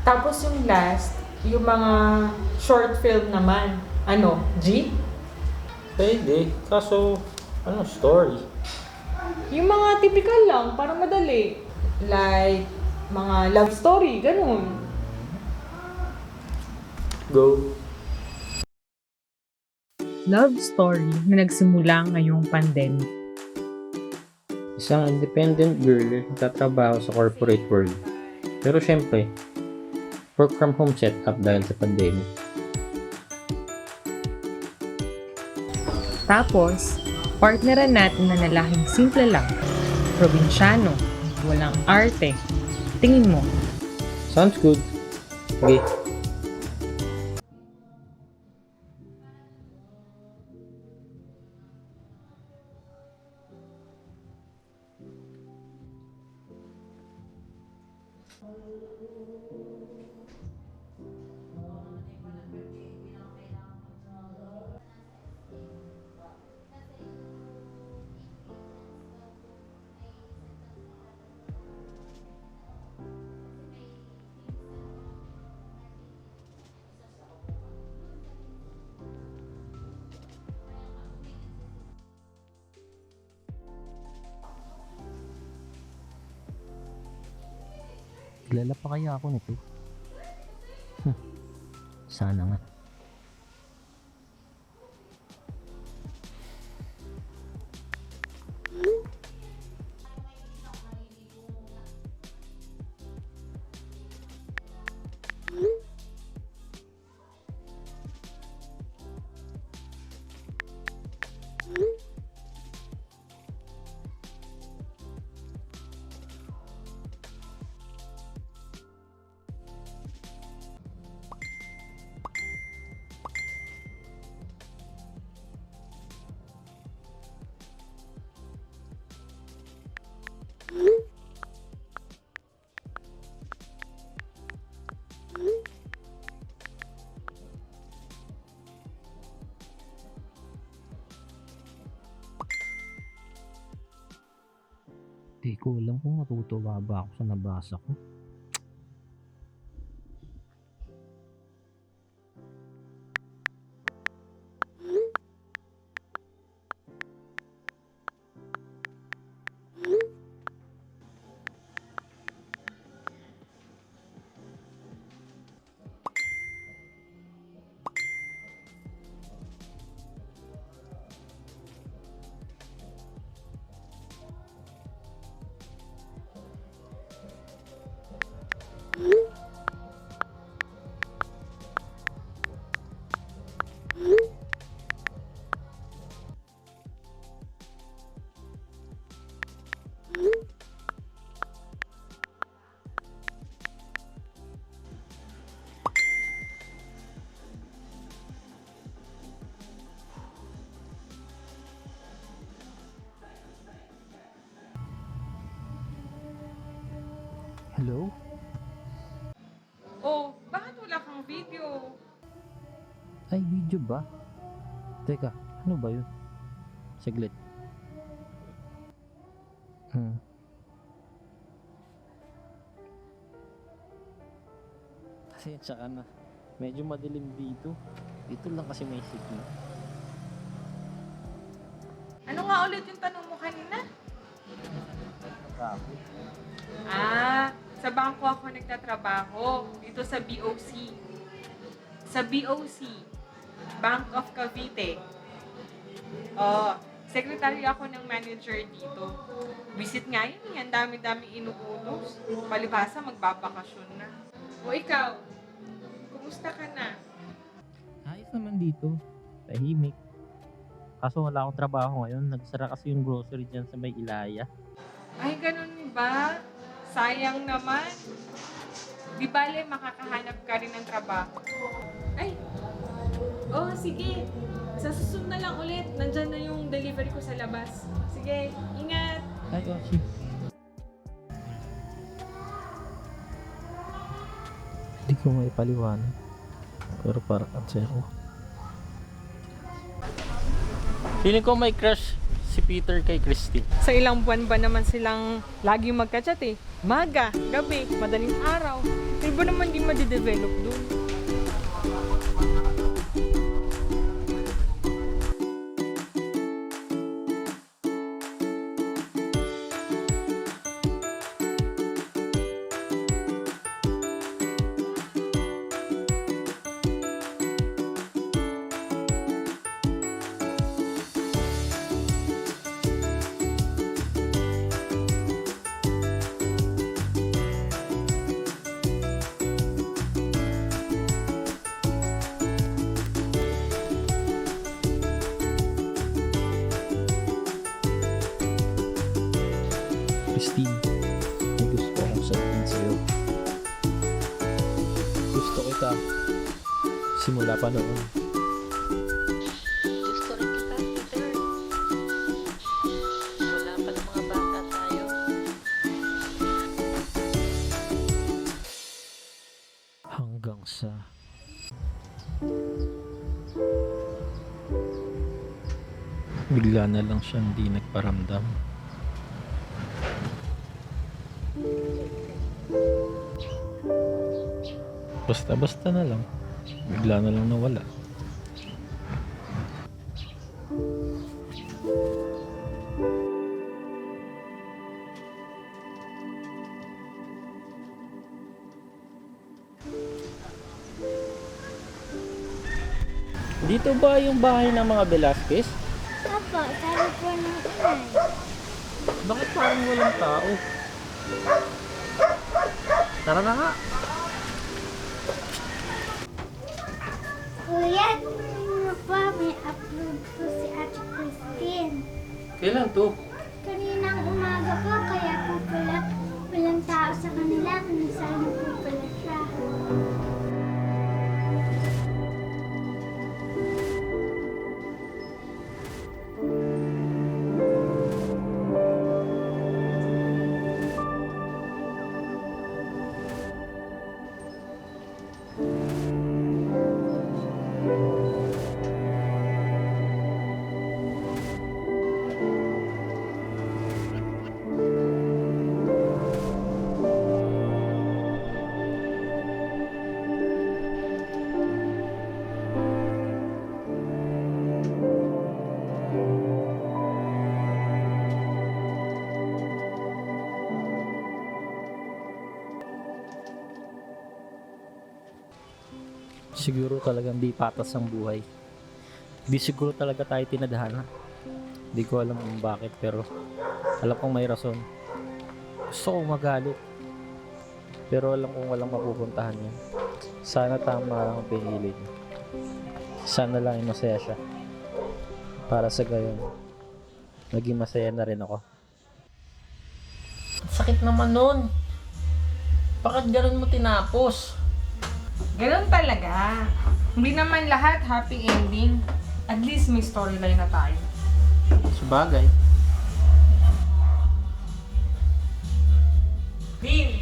Tapos yung last, yung mga short film naman. Ano, G? Pwede. Kaso, story? Yung mga typical lang, para madali. Like, mga love story, ganun. Go. Love story na nagsimula ngayong pandemic. Isang independent girl nagtatrabaho sa corporate world. Pero syempre, work from home setup dahil sa pandemic. Tapos, partneran natin na lalaking simple lang. Probinsyano, walang arte. Tingin mo, Sounds good. Okay. Kilala pa kaya ako nito? Sana nga. Di ko alam kung matutuwa ba ako sa nabasa ko. Hello? oh, bakit wala kang video? Ay, video ba? Teka, ano ba yun? Saglit. Pasensya ka na. Medyo madilim dito. Dito lang kasi may signal. Ano nga ulit yung tanong mo kanina? Grabe. Sa bangko ako nagtatrabaho. Dito sa BOC. Sa BOC. Bank of Cavite. Secretary ako ng manager dito. Visit nga yun. Ang dami-dami inuutos. Palibhasa, magbabakasyon na. O ikaw, kumusta ka na? Ayos naman dito. Tahimik. Kaso wala akong trabaho ngayon. Nagsara kasi yung grocery dyan sa may Ilaya. Ay, ganun ba? Sayang naman. Di bale, makakahanap ka rin ng trabaho. Ay, sige. Sa susunod na lang ulit. Nandyan na yung delivery ko sa labas. Sige, ingat. Ay, sige. Hindi ko maipaliwanag. Pero parang ansero. Feeling ko may crush si Peter kay Christy. Sa ilang buwan ba naman silang lagi magka-chat eh? Maga, gabi, madaling araw. Di ba naman di madidevelop dun. Christine, may gusto akong sabihin sa'yo. Gusto kita. Simula pa noon. Gusto rin kita, Peter. Wala pa ng mga bata tayo. Hanggang sa... bigla na lang siyang di nagparamdam. Basta-basta na lang. Bigla na lang nawala. Dito ba yung bahay ng mga Velasquez? Opo, sabi po ng inay. Bakit parang walang tao? Tara na nga. Kuya, tingnan mo po, may upload po si Ate Christine. Kailan to? Kaninang umaga po, kaya po pala walang tao sa kanila, kung saan po pala siya. Siguro talagang di patas ang buhay. Di siguro talaga tayo tinadhana. Di ko alam kung bakit, pero alam kong may rason. Gusto kong magalit, pero alam kong walang mapupuntahan yan. Sana tama lang ang pinili niya. Sana lang ay masaya siya. Para sa gayon, naging masaya na rin ako. Sakit naman nun. Bakit ganun mo tinapos? Ganun talaga. Hindi naman lahat happy ending. At least may storyline na tayo. Sabagay. Deal!